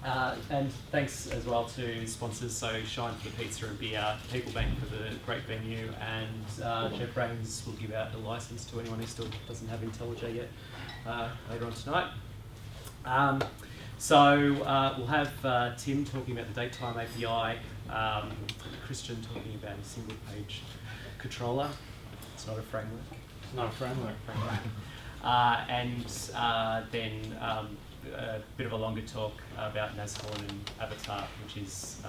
And thanks as well to sponsors, so Shine for the pizza and beer, People Bank for the great venue, and JetBrains will give out the license to anyone who still doesn't have IntelliJ yet later on tonight. We'll have Tim talking about the datetime API, Christian talking about a single page controller. It's not a framework. It's not a framework. Then a bit of a longer talk about Nashorn and Avatar, which is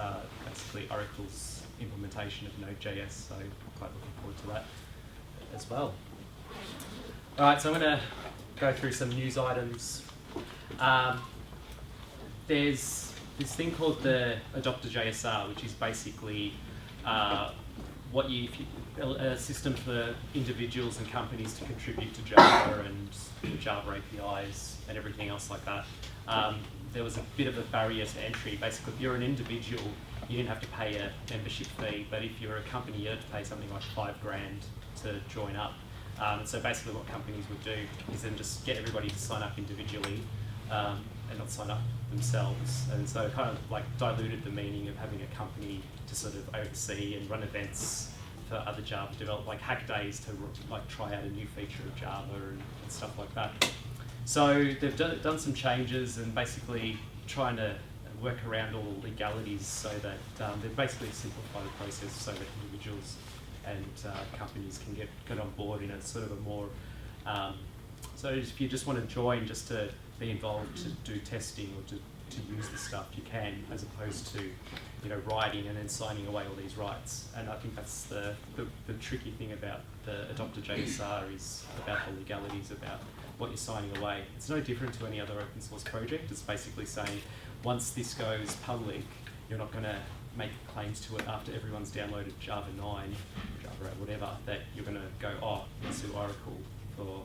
basically Oracle's implementation of Node.js, so I'm quite looking forward to that as well. All right, so I'm going to go through some news items. There's this thing called the Adopter JSR, which is basically a system for individuals and companies to contribute to Java and Java APIs and everything else like that. There was a bit of a barrier to entry. Basically, if you're an individual, you didn't have to pay a membership fee, but if you're a company, you had to pay something like $5,000 to join up. So basically what companies would do is then just get everybody to sign up individually and not sign up themselves. And so it kind of like diluted the meaning of having a company to sort of oversee and run events for other Java developers, like hack days to like try out a new feature of Java and stuff like that. So they've done some changes and basically trying to work around all the legalities so that they've basically simplified the process so that individuals and companies can get on board in a sort of a more, so if you just want to join just to be involved to do testing or to use the stuff, you can, as opposed to writing and then signing away all these rights. And I think that's the tricky thing about the Adopter JSR is about the legalities about what you're signing away. It's no different to any other open source project. It's basically saying once this goes public, you're not going to make claims to it after everyone's downloaded Java 9, Java 8, whatever, that you're going to go, oh, sue Oracle for,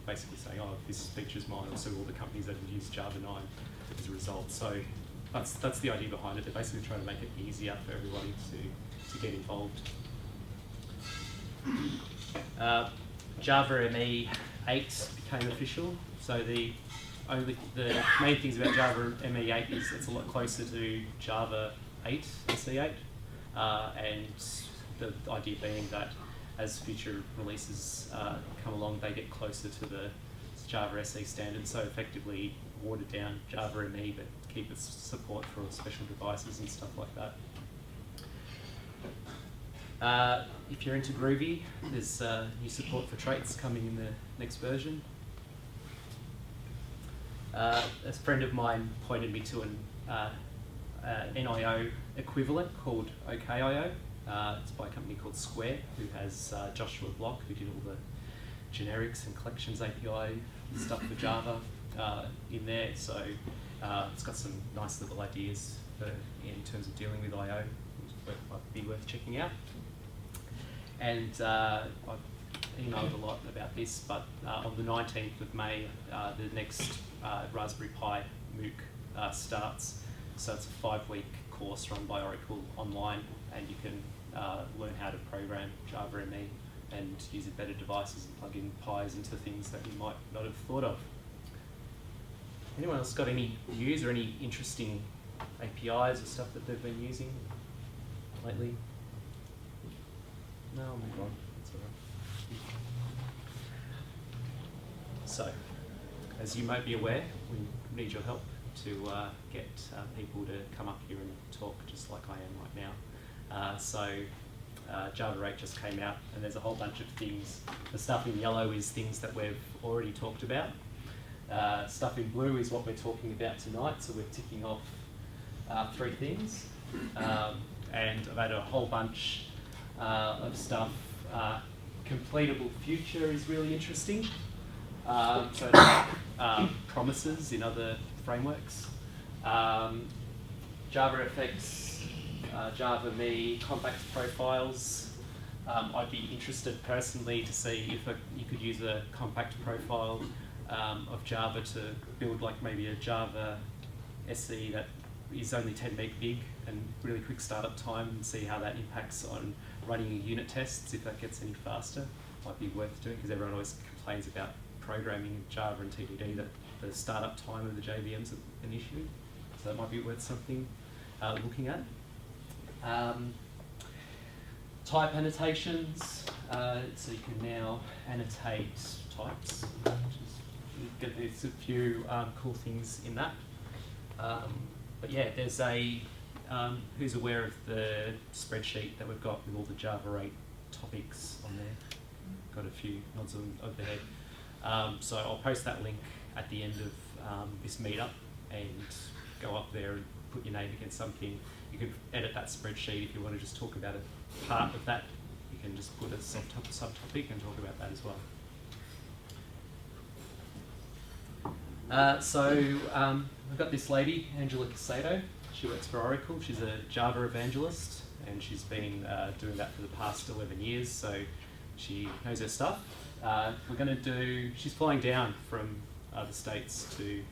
basically saying, oh, this feature's mine, or sue all the companies that have used Java 9 as a result. So that's the idea behind it. They're basically trying to make it easier for everybody to get involved. Java ME 8 became official. So the main things about Java ME 8 is it's a lot closer to Java 8, SE8, and the idea being that as future releases come along, they get closer to the Java SE standard, so effectively water down Java ME, but keep its support for special devices and stuff like that. If you're into Groovy, there's new support for traits coming in the next version. A friend of mine pointed me to an NIO equivalent called OKIO. It's by a company called Square, who has Joshua Block, who did all the generics and collections API stuff for Java in there. So it's got some nice little ideas in terms of dealing with I/O, which might be worth checking out. And I've emailed a lot about this, but on the 19th of May, the next Raspberry Pi MOOC starts. So it's a 5-week course run by Oracle online, and you can learn how to program Java ME and use embedded devices and plug in Pis into things that you might not have thought of. Anyone else got any news or any interesting APIs or stuff that they've been using lately? No, oh my God, that's all right. So, as you might be aware, we need your help to get people to come up here and talk just like I am right now. Java 8 just came out, and there's a whole bunch of things. The stuff in yellow is things that we've already talked about. Stuff in blue is what we're talking about tonight, so we're ticking off 3 things. And I've added a whole bunch of stuff. Completable future is really interesting. So promises in other frameworks. JavaFX, Java Me, compact profiles. I'd be interested personally to see if you could use a compact profile of Java to build like maybe a Java SE that is only 10 meg big and really quick startup time, and see how that impacts on running unit tests, if that gets any faster. Might be worth doing, because everyone always complains about programming Java and TDD that the startup time of the JVM is an issue. So that might be worth something looking at. Type annotations, so you can now annotate types. There's a few cool things in that. But yeah, there's a, who's aware of the spreadsheet that we've got with all the Java 8 topics on there? Got a few nods of the head. So I'll post that link at the end of this meetup, and go up there and put your name against something. You can edit that spreadsheet if you want to just talk about a part of that. You can just put a subtopic and talk about that as well. So I've got this lady, Angela Casado. She works for Oracle. She's a Java evangelist, and she's been doing that for the past 11 years, so she knows her stuff. We're going to do, she's flying down from the States to do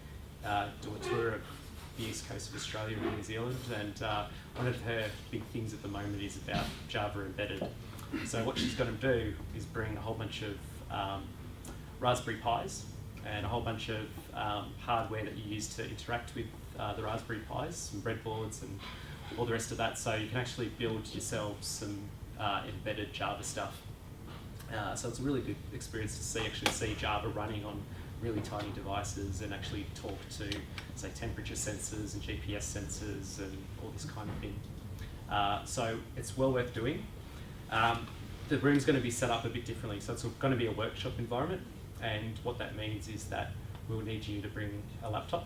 a tour of the east coast of Australia and New Zealand, and one of her big things at the moment is about Java embedded. So what she's going to do is bring a whole bunch of Raspberry Pis and a whole bunch of hardware that you use to interact with the Raspberry Pis, some breadboards and all the rest of that, so you can actually build yourselves some embedded Java stuff. So it's a really good experience to actually see Java running on really tiny devices and actually talk to, say, temperature sensors and GPS sensors and all this kind of thing. So it's well worth doing. The room's going to be set up a bit differently, so it's going to be a workshop environment, and what that means is that we'll need you to bring a laptop,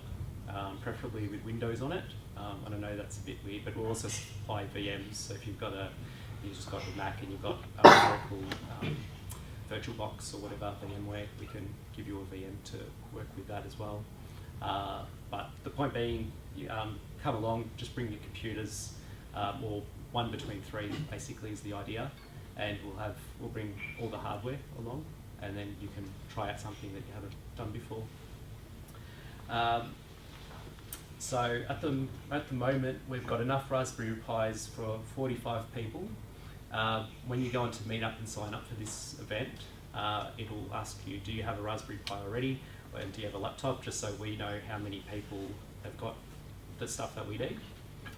preferably with Windows on it. And I know that's a bit weird, but we'll also supply VMs, so if you've just got a Mac and you've got Oracle VirtualBox or whatever, VMware, we can give you a VM to work with that as well. But the point being, you come along, just bring your computers, or one between three basically is the idea, and we'll bring all the hardware along, and then you can try out something that you haven't done before. So at the moment, we've got enough Raspberry Pis for 45 people. When you go on to Meetup and sign up for this event, it'll ask you, do you have a Raspberry Pi already, and do you have a laptop, just so we know how many people have got the stuff that we need,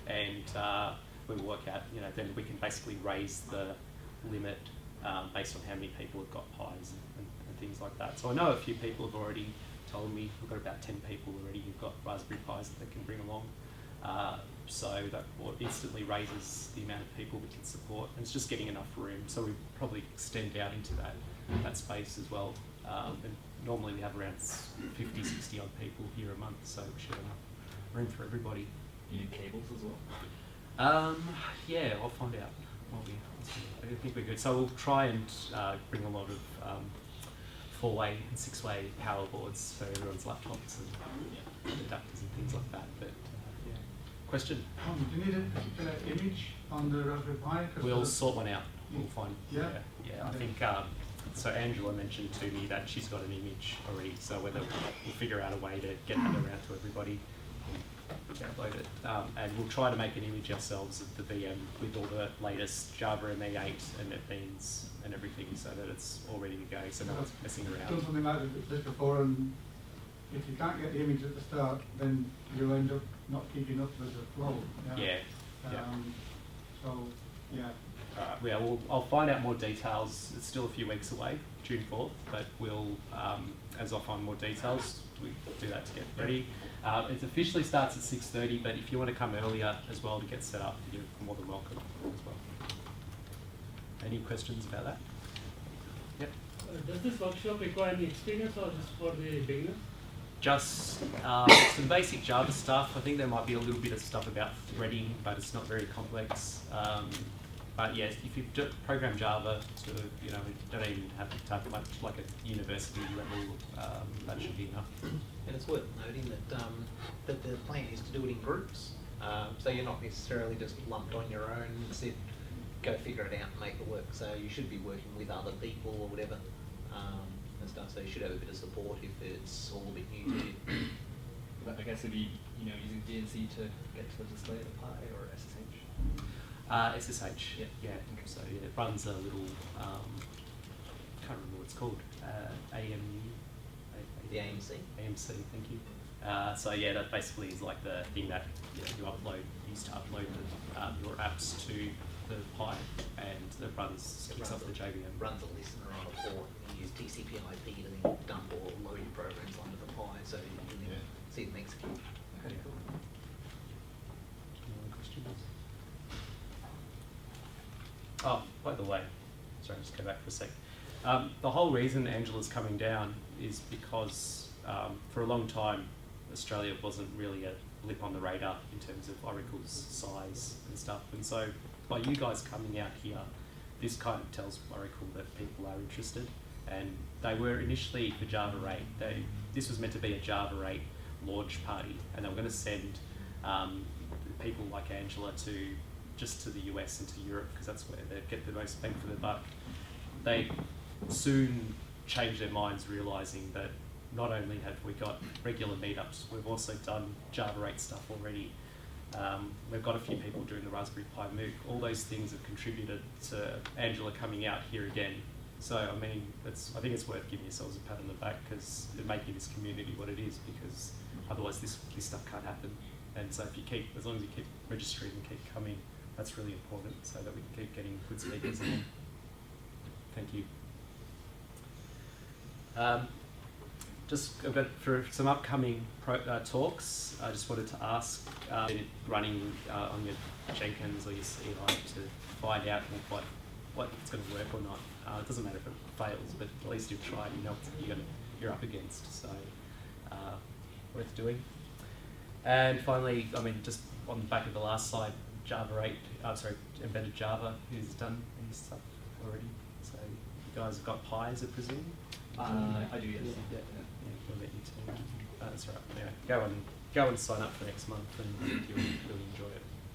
and we will work out, then we can basically raise the limit based on how many people have got Pis and things like that. So I know a few people have already told me, we've got about 10 people already who've got Raspberry Pis that they can bring along. So that instantly raises the amount of people we can support, and it's just getting enough room. So we probably extend out into that space as well. And normally we have around 50, 60 odd people here a month, so we should have enough room for everybody. You need cables as well? Yeah, I'll find out. I think we're good. So we'll try and bring a lot of 4-way and 6-way power boards for everyone's laptops and adapters and things like that. But yeah. Question? Do you need a particular image on the Raspberry Pi? We'll sort one out. We'll find. Yeah. I think. So Angela mentioned to me that she's got an image already. So whether we'll figure out a way to get that around to everybody, and download it, and we'll try to make an image ourselves of the VM with all the latest Java ME8 and NetBeans and everything, so that it's all ready to go, so no one's messing I've around. done something like this before, and if you can't get the image at the start, then you'll end up not keeping up with the flow. Yeah. So, yeah. Alright, I'll find out more details. It's still a few weeks away, June 4th, but we'll, as I find more details, we do that to get ready. It officially starts at 6:30, but if you want to come earlier as well to get set up, you're more than welcome as well. Any questions about that? Yep. Does this workshop require any experience, or just for the beginner? Just some basic Java stuff. I think there might be a little bit of stuff about threading, but it's not very complex. But yes, if you program Java, sort of, you don't even have to have much like a university level. That should be enough. And it's worth noting that that the plan is to do it in groups, so you're not necessarily just lumped on your own and said, go figure it out and make it work. So you should be working with other people or whatever and stuff. So you should have a bit of support if it's all a bit new to you. But I guess it'd be using DNC to get to the display of the Pi, or SSH. SSH. Yeah. So yeah, it runs a little. Can't remember what it's called. AMU. The AMC. AMC. Thank you. So yeah, that basically is like the thing that you used to upload your apps to the Pi, and it kicks off the JVM. Runs a listener on a port, and you use TCP/IP to then dump or load your programs onto the Pi, so you can then see them execute. Okay, cool. Any other questions? Oh, by the way, sorry, just go back for a sec. The whole reason Angela's coming down is because for a long time Australia wasn't really a blip on the radar in terms of Oracle's size and stuff, and so by you guys coming out here, this kind of tells Oracle that people are interested, and they were initially for Java 8. This was meant to be a Java 8 launch party, and they were going to send people like Angela to the US and to Europe, because that's where they get the most bang for their buck. They soon changed their minds, realising that not only have we got regular meetups, we've also done Java 8 stuff already. We've got a few people doing the Raspberry Pi MOOC. All those things have contributed to Angela coming out here again. So I mean, I think it's worth giving yourselves a pat on the back, because they're making this community what it is, because otherwise this stuff can't happen. And so as long as you keep registering and keep coming, that's really important, so that we can keep getting good speakers in. Thank you. For some upcoming talks, I just wanted to ask, running on your Jenkins or your CLI to find out what it's going to work or not. It doesn't matter if it fails, but at least you've tried, you know what you're up against, so worth doing. And finally, I mean, just on the back of the last slide, Embedded Java, who's done any stuff already. So you guys have got Pis, I presume? I do, yes. Yeah, we'll let you too. That's right. Anyway, go and sign up for next month, and you'll really enjoy